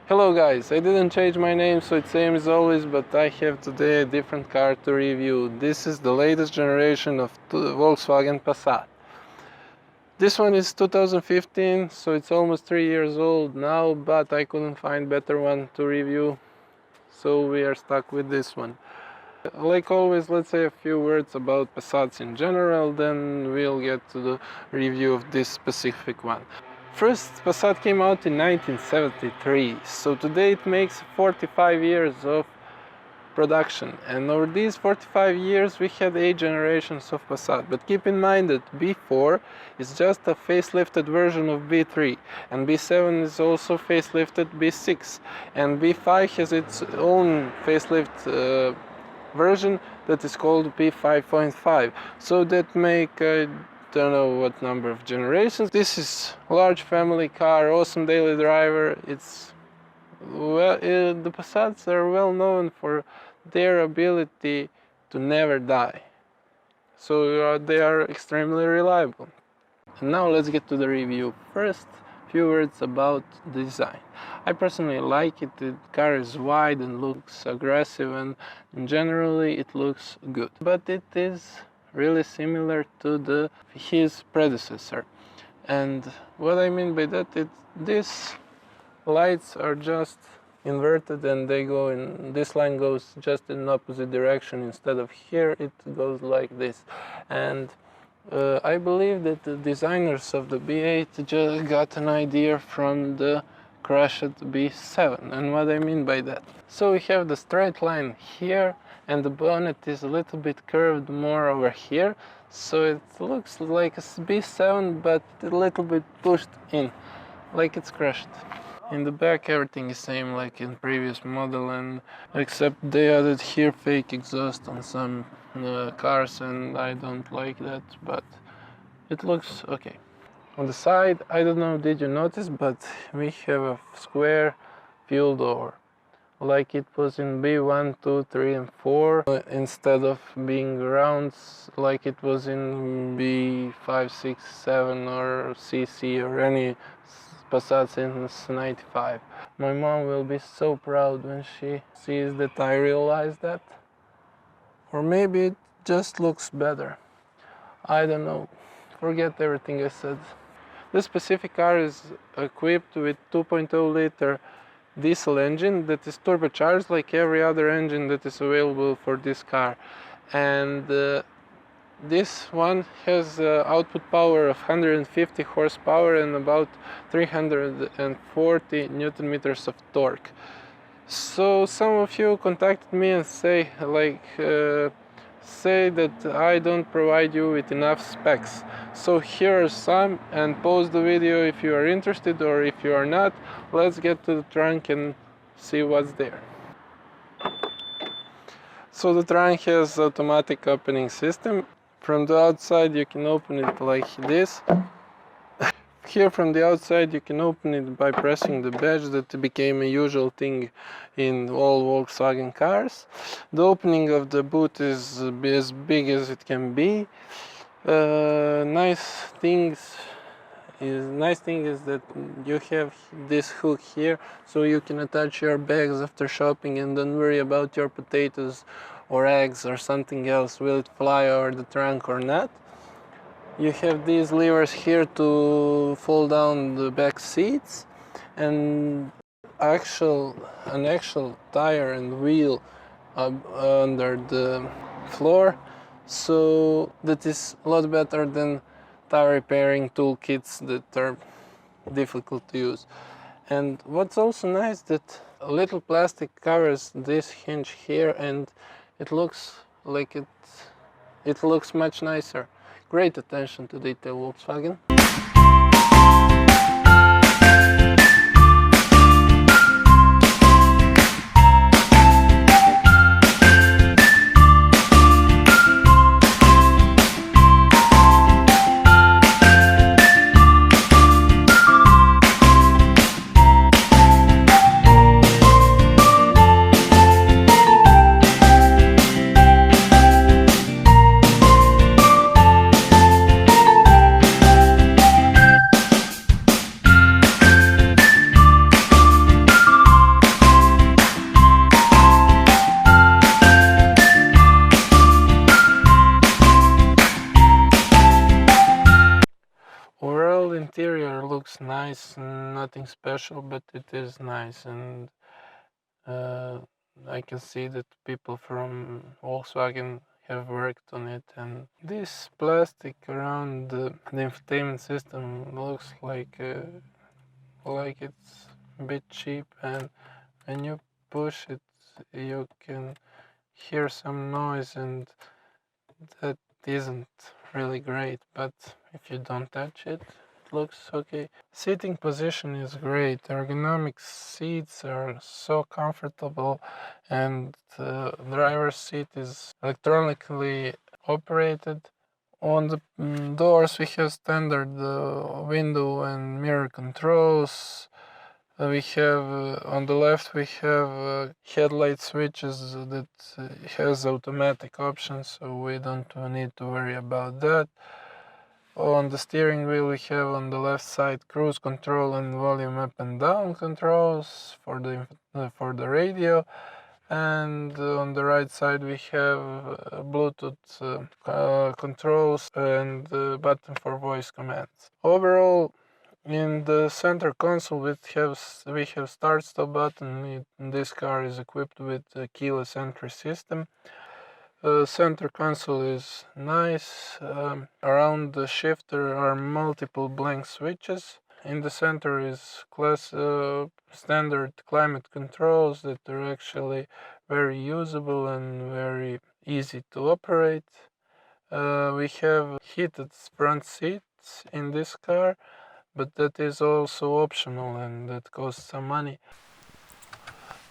Hello guys, I didn't change my name so it's same as always, but I have today a different car to review. This is the latest generation of Volkswagen Passat. This one is 2015, so it's almost 3 years old now, but I couldn't find better one to review, so we are stuck with this one. Like always, let's say a few words about Passats in general, then we'll get to the review of this specific one. First, Passat came out in 1973, so today it makes 45 years of production, and over these 45 years we had 8 generations of Passat. But keep in mind that B4 is just a facelifted version of B3, and B7 is also facelifted B6, and B5 has its own facelift version that is called P5.5, so that make don't know what number of generations. This is a large family car, awesome daily driver. It's the Passats are well known for their ability to never die, so they are extremely reliable. And now let's get to the review. First, few words about the design. I personally like it. The car is wide and looks aggressive, and generally it looks good, but it is really similar to his predecessor. And what I mean by that is these lights are just inverted, and they go in, this line goes just in opposite direction. Instead of here, it goes like this. And I believe that the designers of the B8 just got an idea from the crashed B7. And what I mean by that, so we have the straight line here, and the bonnet is a little bit curved more over here, so it looks like a B7 but a little bit pushed in, like it's crashed. In the back everything is same like in previous model, and except they added here fake exhaust on some cars, and I don't like that, but it looks okay. On the side, I don't know, did you notice, but we have a square fuel door, like it was in B1, 2, 3 and 4, instead of being round like it was in B5, 6, 7 or CC or any Passat since 95. My mom will be so proud when she sees that I realized that. Or maybe it just looks better. I don't know. Forget everything I said. This specific car is equipped with 2.0 liter diesel engine that is turbocharged like every other engine that is available for this car, and this one has output power of 150 horsepower and about 340 newton meters of torque. So some of you contacted me and say that I don't provide you with enough specs. So here are some, and pause the video if you are interested, or if you are not, let's get to the trunk and see what's there. So the trunk has automatic opening system. From the outside you can open it like this. Here from the outside you can open it by pressing the badge that became a usual thing in all Volkswagen cars. The opening of the boot is as big as it can be. Nice thing is that you have this hook here, so you can attach your bags after shopping and don't worry about your potatoes or eggs or something else, will it fly over the trunk or not. You have these levers here to fold down the back seats, and an actual tire and wheel under the floor, so that is a lot better than tire repairing toolkits that are difficult to use. And what's also nice, that a little plastic covers this hinge here, and it looks like it looks much nicer. Great attention to detail, Volkswagen. interior looks nice, nothing special, but it is nice, and I can see that people from Volkswagen have worked on it, and this plastic around the infotainment system looks like it's a bit cheap, and when you push it you can hear some noise, and that isn't really great, but if you don't touch it, it looks okay. Seating position is great. Ergonomic seats are so comfortable, and the driver's seat is electronically operated. On the doors we have standard window and mirror controls. We have on the left we have headlight switches that has automatic options, so we don't need to worry about that. On the steering wheel we have on the left side cruise control and volume up and down controls for the radio, and on the right side we have Bluetooth controls and button for voice commands. Overall, in the center console we have start stop button. This car is equipped with a keyless entry system. Center console is nice. Around the shifter are multiple blank switches. In the center is standard climate controls that are actually very usable and very easy to operate. We have heated front seats in this car, but that is also optional and that costs some money.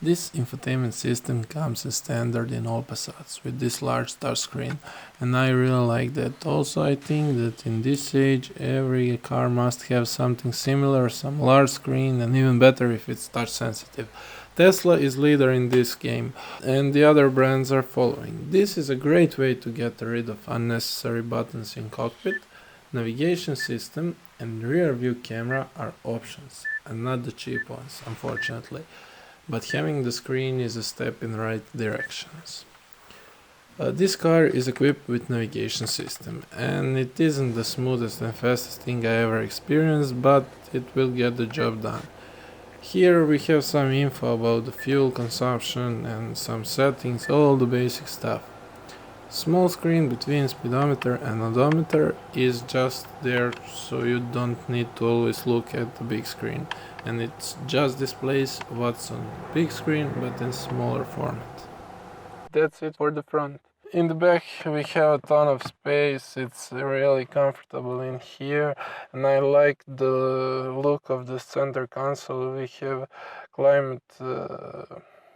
This infotainment system comes as standard in all Passats with this large touchscreen, and I really like that. Also, I think that in this age every car must have something similar, some large screen, and even better if it's touch sensitive. Tesla is leader in this game, and the other brands are following. This is a great way to get rid of unnecessary buttons in cockpit. Navigation system and rear view camera are options, and not the cheap ones, unfortunately. But having the screen is a step in the right directions. This car is equipped with navigation system, and it isn't the smoothest and fastest thing I ever experienced, but it will get the job done. Here we have some info about the fuel consumption and some settings, all the basic stuff. Small screen between speedometer and odometer is just there, so you don't need to always look at the big screen, and it just displays what's on big screen but in smaller format. That's it for the front. In the back we have a ton of space. It's really comfortable in here, and I like the look of the center console. We have climate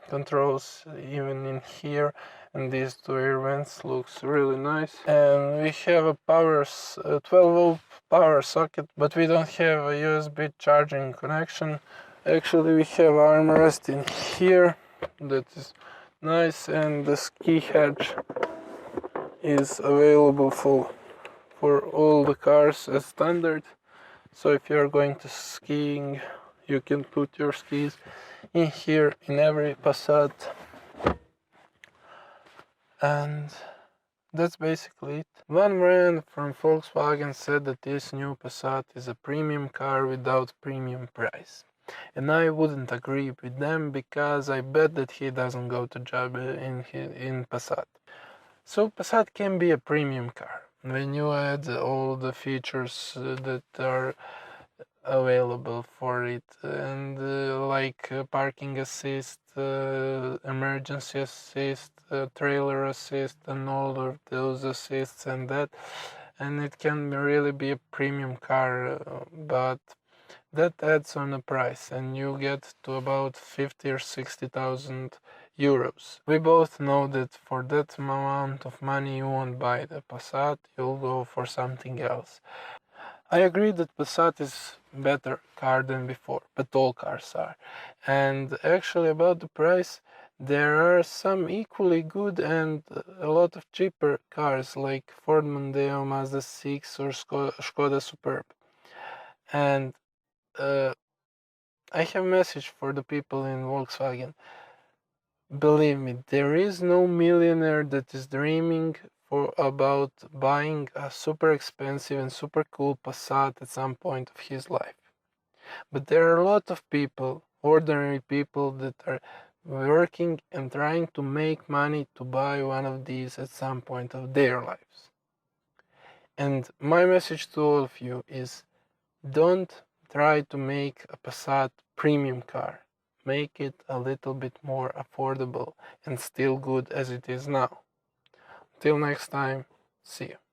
controls even in here, and these two air vents looks really nice. And we have a 12-volt power socket, but we don't have a USB charging connection. Actually, we have armrest in here that is nice, and the ski hatch is available for all the cars as standard. So if you are going to skiing, you can put your skis in here in every Passat. And that's basically it. One brand from Volkswagen said that this new Passat is a premium car without premium price. And I wouldn't agree with them, because I bet that he doesn't go to job in Passat. So Passat can be a premium car when you add all the features that are available for it, and like parking assist, emergency assist, trailer assist, and all of those assists and that, and it can really be a premium car, but that adds on a price, and you get to about 50 or 60,000 euros. We both know that for that amount of money you won't buy the Passat, you'll go for something else. I agree that Passat is better car than before, but all cars are. And actually about the price, there are some equally good and a lot of cheaper cars like Ford Mondeo, Mazda 6 or Skoda Superb. And I have a message for the people in Volkswagen. Believe me, there is no millionaire that is dreaming about buying a super expensive and super cool Passat at some point of his life. But there are a lot of people, ordinary people, that are working and trying to make money to buy one of these at some point of their lives. And my message to all of you is, don't try to make a Passat premium car. Make it a little bit more affordable and still good as it is now. Till next time, see you.